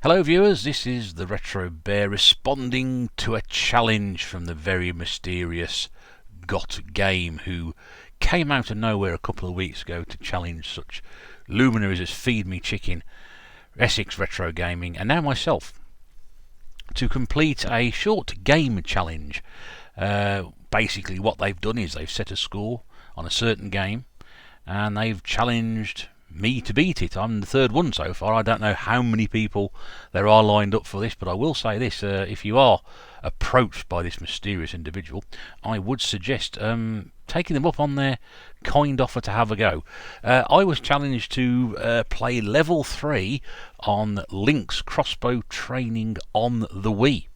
Hello viewers, this is the Retro Bear responding to a challenge from the very mysterious Got Game, who came out of nowhere a couple of weeks ago to challenge such luminaries as Feed Me Chicken, Essex Retro Gaming, and now myself, to complete a short game challenge. Basically what they've done is they've set a score on a certain game and they've challenged me to beat it. I'm the third one so far. I don't know how many people there are lined up for this, but I will say this: if you are approached by this mysterious individual, I would suggest taking them up on their kind offer to have a go. I was challenged to play level 3 on Link's Crossbow training on the Wii,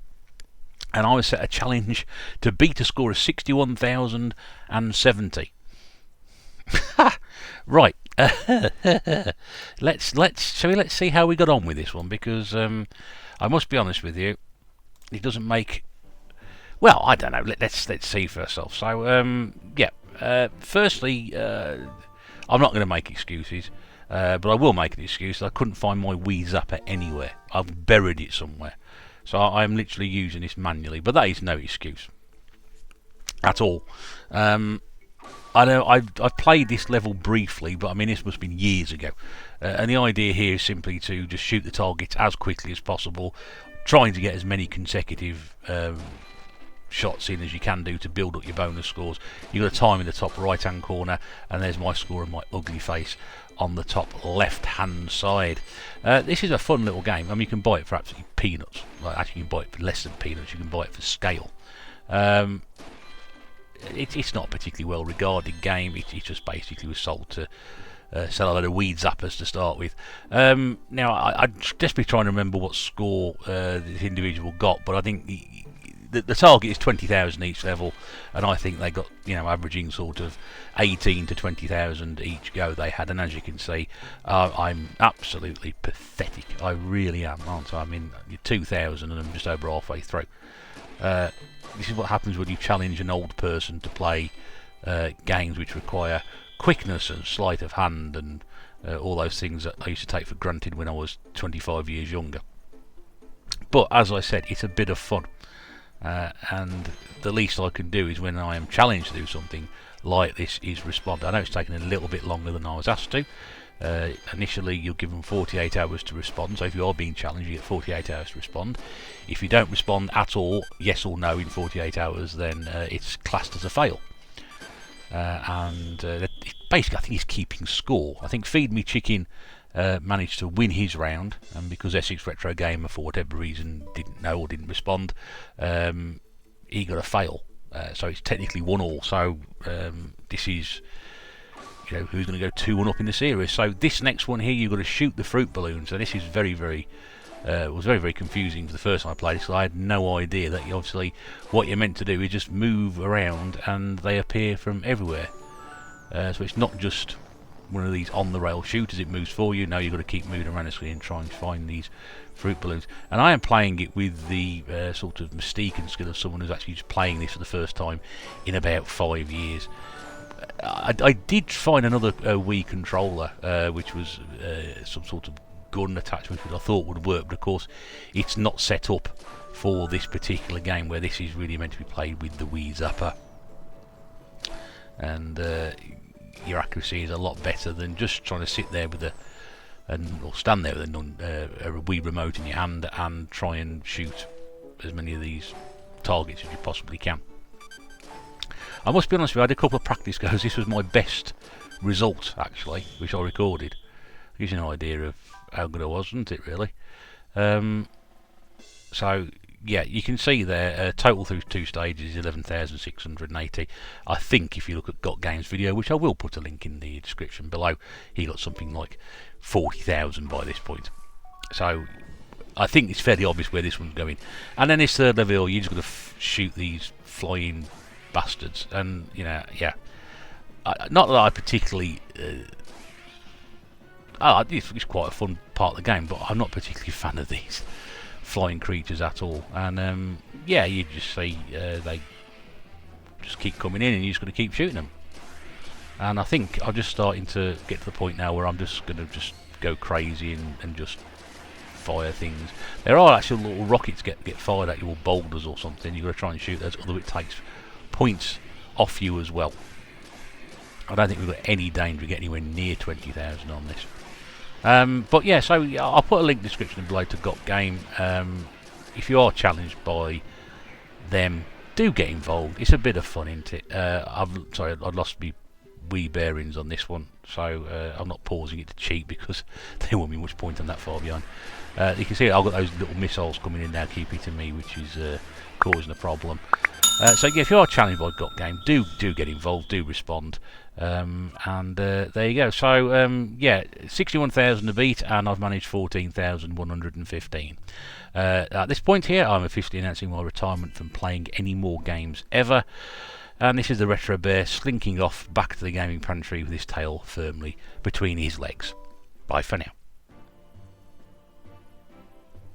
and I was set a challenge to beat a score of 61,070. Right. let's see how we got on with this one, because I must be honest with you, it doesn't make, well, I don't know. Let's see for ourselves. So firstly, I'm not going to make excuses, but I will make an excuse. I couldn't find my Wii Zapper anywhere. I've buried it somewhere, so I'm literally using this manually. But that is no excuse at all. I know I've played this level briefly, but I mean this must have been years ago, and the idea here is simply to just shoot the targets as quickly as possible, trying to get as many consecutive shots in as you can do to build up your bonus scores. You've got a time in the top right hand corner, and there's my score and my ugly face on the top left hand side. This is a fun little game. I mean, you can buy it for absolutely peanuts. Well, actually you can buy it for less than peanuts. You can buy it for scale. It's not a particularly well regarded game. It just basically was sold to sell a load of weed zappers to start with. Now I'm desperately trying to remember what score this individual got, but I think the target is 20,000 each level, and I think they got, averaging sort of 18 to 20,000 each go they had. And as you can see, I'm absolutely pathetic. I really am, aren't I? I mean, 2,000 and I'm just over halfway through. This is what happens when you challenge an old person to play games which require quickness and sleight of hand and all those things that I used to take for granted when I was 25 years younger. But as I said, it's a bit of fun, and the least I can do is, when I am challenged to do something like this, is respond. I know it's taken a little bit longer than I was asked to. Initially you're given 48 hours to respond, so if you are being challenged you get 48 hours to respond. If you don't respond at all, yes or no, in 48 hours, then it's classed as a fail. Basically I think he's keeping score. I think Feed Me Chicken managed to win his round, and because Essex Retro Gamer for whatever reason didn't know or didn't respond, he got a fail. So it's technically 1-1. So this is, who's going to go 2-1 up in the series. So this next one here, you've got to shoot the fruit balloons. So this is very, very confusing for the first time I played this, because I had no idea that obviously what you're meant to do is just move around and they appear from everywhere. So it's not just one of these on the rail shooters, it moves for you. Now you've got to keep moving around the screen and try and find these fruit balloons. And I am playing it with the sort of mystique and skill of someone who's actually just playing this for the first time in about 5 years. I did find another Wii controller, which was some sort of gun attachment, which I thought would work, but of course it's not set up for this particular game, where this is really meant to be played with the Wii Zapper, and your accuracy is a lot better than just trying to sit there with or stand there with a Wii remote in your hand and try and shoot as many of these targets as you possibly can. I must be honest with you, I had a couple of practice goes. This was my best result, actually, which I recorded. Gives you an idea of how good I was, doesn't it, really? So, yeah, you can see there, total through 2 stages is 11,680. I think if you look at Got Games video, which I will put a link in the description below, he got something like 40,000 by this point. So, I think it's fairly obvious where this one's going. And then this third level, you're just going to shoot these flying bastards, and yeah, not that I particularly it's quite a fun part of the game, but I'm not particularly a fan of these flying creatures at all. And yeah, you just see they just keep coming in and you just got to keep shooting them. And I think I'm just starting to get to the point now where I'm just going to go crazy and just fire things. There are actually little rockets get fired at you, or boulders or something. You've got to try and shoot those, although it takes points off you as well. I don't think we've got any danger of getting anywhere near 20,000 on this. But yeah, so I'll put a link in the description below to Got Game. If you are challenged by them, do get involved. It's a bit of fun, isn't it? Sorry, I lost my wee bearings on this one, so I'm not pausing it to cheat because there won't be much point on that far behind. You can see I've got those little missiles coming in now, keep hitting me, which is causing a problem. So yeah, if you are challenged by Got Game, do get involved, do respond, and there you go. So yeah, 61,000 to beat, and I've managed 14,115. At this point here, I'm officially announcing my retirement from playing any more games ever. And this is the Retro Bear slinking off back to the gaming pantry with his tail firmly between his legs. Bye for now.